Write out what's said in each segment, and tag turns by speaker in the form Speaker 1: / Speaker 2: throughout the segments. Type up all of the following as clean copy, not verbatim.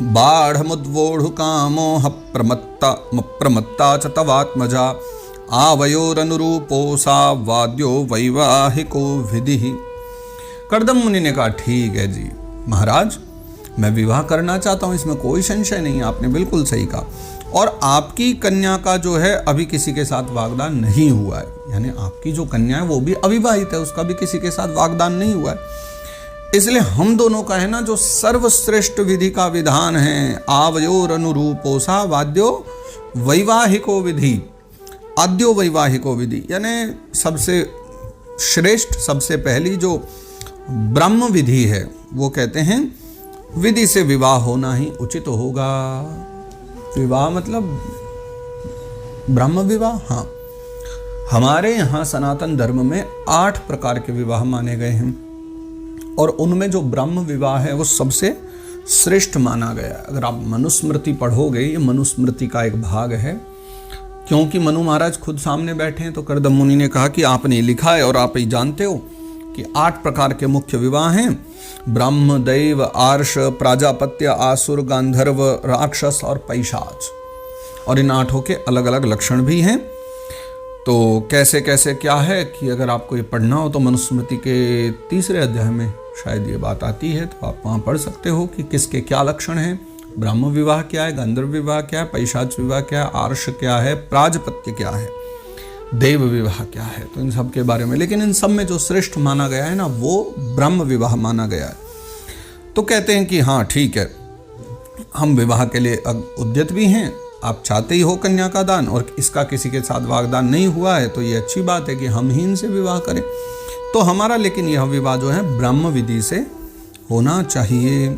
Speaker 1: बाढ़मुद्वोढु कामोह प्रमत्ता च तवात्मजा आवयोरनुरूपो सा वाद्यो वैवाहिको विधि। कर्दम मुनि ने कहा ठीक है जी महाराज, मैं विवाह करना चाहता हूँ, इसमें कोई संशय नहीं, आपने बिल्कुल सही कहा। और आपकी कन्या का जो है अभी किसी के साथ वागदान नहीं हुआ है, यानी आपकी जो कन्या है वो भी अविवाहित है, उसका भी किसी के साथ वागदान नहीं हुआ है। इसलिए हम दोनों का है ना जो सर्वश्रेष्ठ विधि का विधान है, आवयोर अनुरूपो सा वाद्यो वैवाहिको विधि, आद्यो वैवाहिको विधि, यानी सबसे श्रेष्ठ सबसे पहली जो ब्रह्म विधि है वो कहते हैं विधि से विवाह होना ही उचित होगा। विवाह मतलब ब्रह्म विवाह। हाँ, हमारे यहाँ सनातन धर्म में 8 प्रकार के विवाह माने गए हैं और उनमें जो ब्रह्म विवाह है वो सबसे श्रेष्ठ माना गया है। अगर आप मनुस्मृति पढ़ोगे, ये मनुस्मृति का एक भाग है, क्योंकि मनु महाराज खुद सामने बैठे हैं तो कर्दम मुनि ने कहा कि आपने लिखा है और आप ही जानते हो कि 8 प्रकार के मुख्य विवाह हैं, ब्रह्म, दैव, आर्ष, प्राजापत्य, आसुर, गांधर्व, राक्षस और पैशाच। और इन 8 के अलग अलग लक्षण भी हैं। तो कैसे कैसे क्या है कि अगर आपको ये पढ़ना हो तो मनुस्मृति के 3रे अध्याय में शायद ये बात आती है, तो आप वहाँ पढ़ सकते हो कि किसके क्या लक्षण हैं। ब्रह्म विवाह क्या है, गांधर्व विवाह क्या है, पैशाच विवाह क्या है, आर्ष क्या है, प्राजपत्य क्या है, देव विवाह क्या है, तो इन सब के बारे में। लेकिन इन सब में जो श्रेष्ठ माना गया है ना वो ब्रह्म विवाह माना गया है। तो कहते हैं कि हाँ ठीक है, हम विवाह के लिए उद्यत भी हैं, आप चाहते ही हो कन्या का दान और इसका किसी के साथ वागदान नहीं हुआ है, तो ये अच्छी बात है कि हम ही इनसे विवाह करें। तो हमारा लेकिन यह विवाह जो है ब्रह्म विधि से होना चाहिए।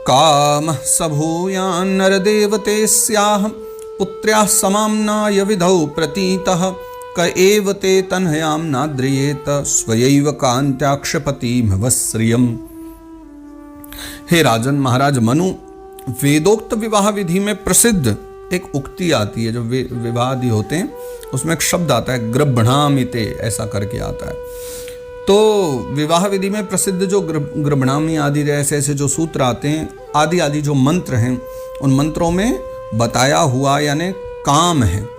Speaker 1: काम सभूयान नरदेवते स्याह पुत्र्याः समाम्नाय विधौ प्रतीतः क एव ते तन्हयां नाद्रियेत स्वयैव कान्त्याक्षपतिमवश्रियम्। हे राजन महाराज मनु, वेदोक्त विवाह विधि में प्रसिद्ध एक उक्ति आती है, जो विवाह आदि होते हैं उसमें एक शब्द आता है गृभणामिते, ऐसा करके आता है। तो विवाह विधि में प्रसिद्ध जो गृभणामी आदि ऐसे ऐसे जो सूत्र आते हैं, आदि आदि जो मंत्र हैं, उन मंत्रों में बताया हुआ यानी काम है,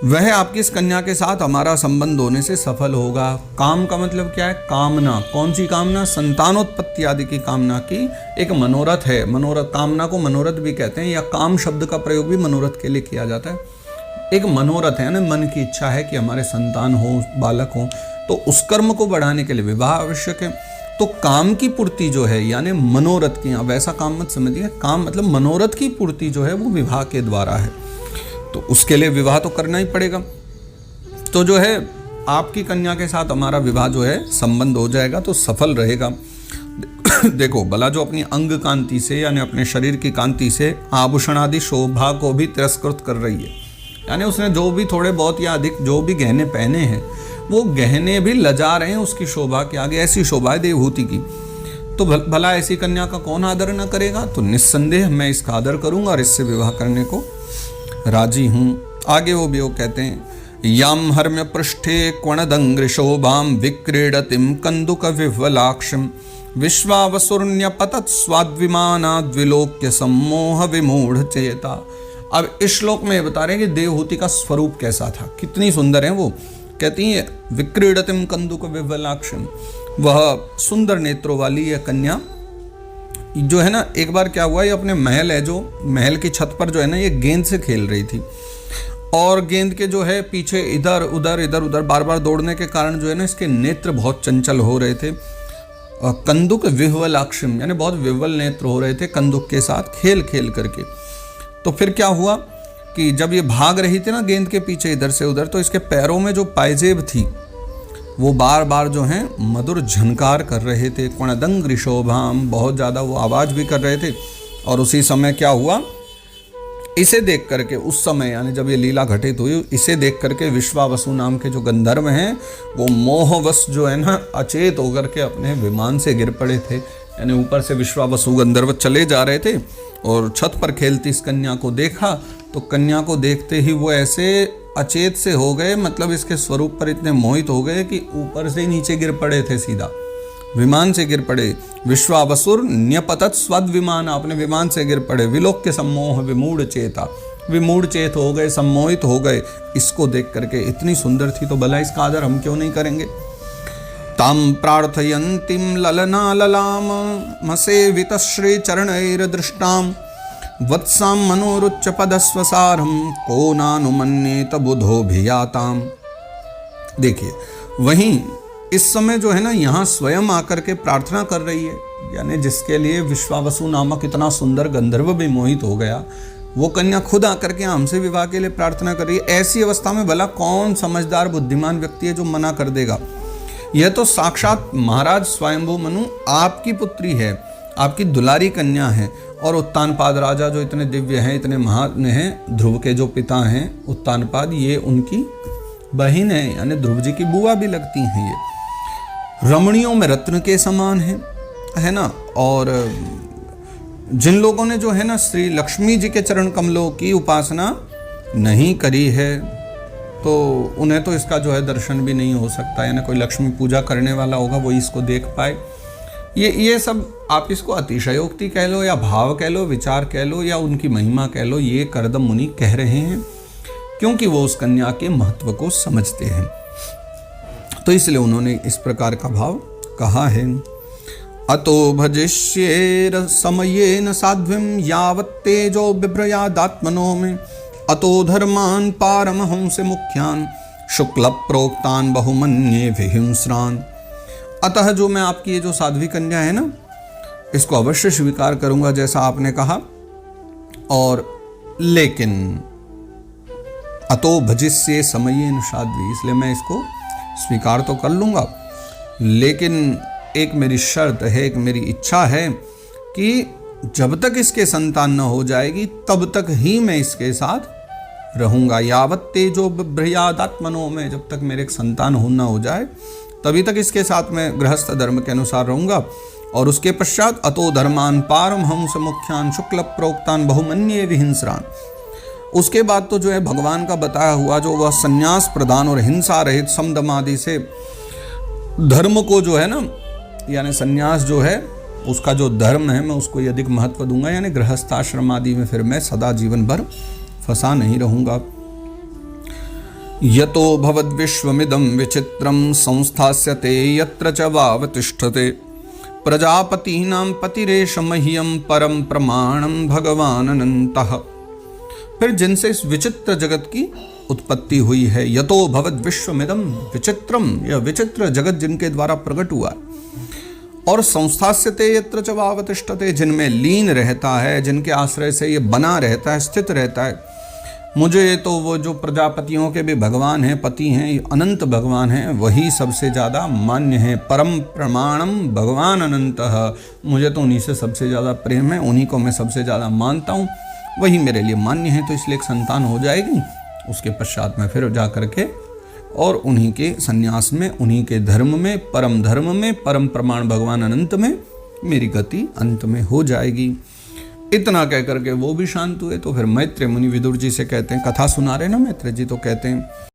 Speaker 1: वह आपकी इस कन्या के साथ हमारा संबंध होने से सफल होगा। काम का मतलब क्या है? कामना। कौन सी कामना? संतानोत्पत्ति आदि की कामना की एक मनोरथ है। मनोरथ, कामना को मनोरथ भी कहते हैं, या काम शब्द का प्रयोग भी मनोरथ के लिए किया जाता है। एक मनोरथ है ना, मन की इच्छा है कि हमारे संतान हो, बालक हो, तो उस कर्म को बढ़ाने के लिए विवाह आवश्यक है। तो काम की पूर्ति जो है यानी मनोरथ की, वैसा काम मत समझिए, काम मतलब मनोरथ की पूर्ति जो है वो विवाह के द्वारा है, तो उसके लिए विवाह तो करना ही पड़ेगा। तो जो है आपकी कन्या के साथ हमारा विवाह जो है संबंध हो जाएगा तो सफल रहेगा। देखो भला जो अपनी अंग कांति से यानी अपने शरीर की कांति से आभूषण आदि शोभा को भी तिरस्कृत कर रही है, यानी उसने जो भी थोड़े बहुत या अधिक जो भी गहने पहने हैं वो गहने भी लजा रहे हैं उसकी शोभा के आगे। ऐसी शोभा है देवहूति की, तो भला ऐसी कन्या का कौन आदर न करेगा। तो निस्संदेह मैं इसका आदर करूंगा और इससे विवाह करने को राजी हूं। आगे वो कहते हैं याम हर्म्य पृष्ठे क्वणदंग्र शोभाम विक्रीडतिम कंदुक विह्वलाक्षम विश्वावसुर्ण्य पतत् स्वाद्विमानाद्विलोक्य सम्मोह विमूढ़ चेता। अब इस श्लोक में बता रहे हैं कि देवहूति का स्वरूप कैसा था, कितनी सुंदर है वो। कहती है विक्रीडतिम कंदुक विह्वलाक्षम, वह सुंदर नेत्रों वाली यह कन्या जो है ना, एक बार क्या हुआ, ये अपने महल है, जो महल की छत पर जो है ना ये गेंद से खेल रही थी और गेंद के जो है पीछे इधर उधर बार बार दौड़ने के कारण जो है ना इसके नेत्र बहुत चंचल हो रहे थे। कंदुक विह्वलाक्षम यानी बहुत विह्वल नेत्र हो रहे थे कंदुक के साथ खेल खेल करके। तो फिर क्या हुआ कि जब ये भाग रही थी ना गेंद के पीछे इधर से उधर, तो इसके पैरों में जो पायजेब थी वो बार बार जो हैं मधुर झनकार कर रहे थे। क्वणदंग्र शोभाम, बहुत ज़्यादा वो आवाज़ भी कर रहे थे। और उसी समय क्या हुआ, इसे देख करके उस समय यानी जब ये लीला घटित हुई, इसे देख करके विश्वावसु नाम के जो गंधर्व हैं वो मोहवश जो है ना अचेत होकर के अपने विमान से गिर पड़े थे। यानी ऊपर से विश्वावसु गंधर्व चले जा रहे थे और छत पर खेलती इस कन्या को देखा, तो कन्या को देखते ही वो ऐसे अचेत से हो गए, मतलब इसके स्वरूप पर इतने मोहित हो गए कि ऊपर से नीचे गिर पड़े थे सीधा। विमान से गिर पड़े। विश्वावसुर न्यपतत स्वद विमान, अपने विमान से गिर पड़े। विलोक्य सम्मोह विमूढ़ चेता, विमूढ़ चेत हो गए, सम्मोहित हो गए। इसको देख करके इतनी सुंदर थी तो भला इसका आदर हम क्यों नहीं करेंगे। ताम प्रार्थयन्तीं ललना ललाम मसेवित श्री चरणैर्दृष्टाम वत्सां मनोरुच्च पदस्वसारम को नानुमन्येत बुधोभियाताम। देखिए वहीं इस समय जो है ना यहाँ स्वयं आकर के प्रार्थना कर रही है, यानी जिसके लिए विश्वावसु नामक इतना सुंदर गंधर्व भी मोहित हो गया, वो कन्या खुद आकर के हमसे विवाह के लिए प्रार्थना कर रही है। ऐसी अवस्था में भला कौन समझदार बुद्धिमान व्यक्ति है जो मना कर देगा। यह तो साक्षात महाराज स्वयंभू मनु आपकी पुत्री है, आपकी दुलारी कन्या है। और उत्तानपाद राजा जो इतने दिव्य हैं, इतने महान हैं, ध्रुव के जो पिता हैं उत्तानपाद, ये उनकी बहन है, यानी ध्रुव जी की बुआ भी लगती हैं। ये रमणियों में रत्न के समान है ना। और जिन लोगों ने जो है ना श्री लक्ष्मी जी के चरण कमलों की उपासना नहीं करी है तो उन्हें तो इसका जो है दर्शन भी नहीं हो सकता, यानी कोई लक्ष्मी पूजा करने वाला होगा वो इसको देख पाए। ये सब आप इसको अतिशयोक्ति कह लो या भाव कह लो, विचार कह लो या उनकी महिमा कह लो, ये कर्दम मुनि कह रहे हैं क्योंकि वो उस कन्या के महत्व को समझते हैं। तो इसलिए उन्होंने इस प्रकार का भाव कहा है। अतो भजिष्येर समयेन साध्वीं यावत् तेजो बिभ्रयादात्मनो में अतो धर्मान पारमहंस मुख्यान शुक्ल प्रोक्तान बहुमन्ये विहिंस्रान। अतः जो मैं आपकी ये जो साध्वी कन्या है ना, इसको अवश्य स्वीकार करूंगा जैसा आपने कहा, और लेकिन अतो भजिष्ये समयेन साध्वी, इसलिए मैं इसको स्वीकार तो कर लूंगा, लेकिन एक मेरी शर्त है, एक मेरी इच्छा है कि जब तक इसके संतान न हो जाएगी तब तक ही मैं इसके साथ रहूंगा। यावत् तेजो बिभ्रयादात्मनो में, जब तक मेरे एक संतान होना हो जाए तभी तक इसके साथ मैं गृहस्थ धर्म के अनुसार रहूंगा। और उसके पश्चात अतो धर्मान पारमहंस मुख्यान शुक्ल प्रोक्तान बहुमन्ये विहिंस्रान, उसके बाद तो जो है भगवान का बताया हुआ जो वह संन्यास प्रदान और हिंसा रहित समदमादि से धर्म को जो है ना, यानी संन्यास जो है उसका जो धर्म है मैं उसको अधिक महत्व दूंगा, यानी गृहस्थाश्रम आदि में फिर मैं सदा जीवन भर फंसा नहीं रहूंगा। यतो भवद्विश्वमिदं विचित्रं संस्थास्यते यत्र च वावतिष्ठते प्रजापतीनां पतिरेष मह्यं परम प्रमाणं भगवान अनंतः। फिर जिनसे इस विचित्र जगत की उत्पत्ति हुई है, यतो भवद्विश्वमिदं विचित्रम, यह विचित्र जगत जिनके द्वारा प्रकट हुआ, और संस्थास्यते यत्र च वावतिष्ठते, जिनमें लीन रहता है, जिनके आश्रय से ये बना रहता है, स्थित रहता है। मुझे तो वो जो प्रजापतियों के भी भगवान हैं, पति हैं, अनंत भगवान हैं, वही सबसे ज़्यादा मान्य है। परम प्रमाणम भगवान अनंतः, मुझे तो उन्हीं से सबसे ज़्यादा प्रेम है, उन्हीं को मैं सबसे ज़्यादा मानता हूँ, वही मेरे लिए मान्य है। तो इसलिए एक संतान हो जाएगी, उसके पश्चात में फिर जा करके और उन्हीं के संन्यास में, उन्हीं के धर्म में, परम प्रमाण भगवान अनंत में मेरी गति अंत में हो जाएगी। इतना कह करके वो भी शांत हुए। तो फिर मैत्रेय मुनि विदुर जी से कहते हैं, कथा सुना रहे ना मैत्रेय जी, तो कहते हैं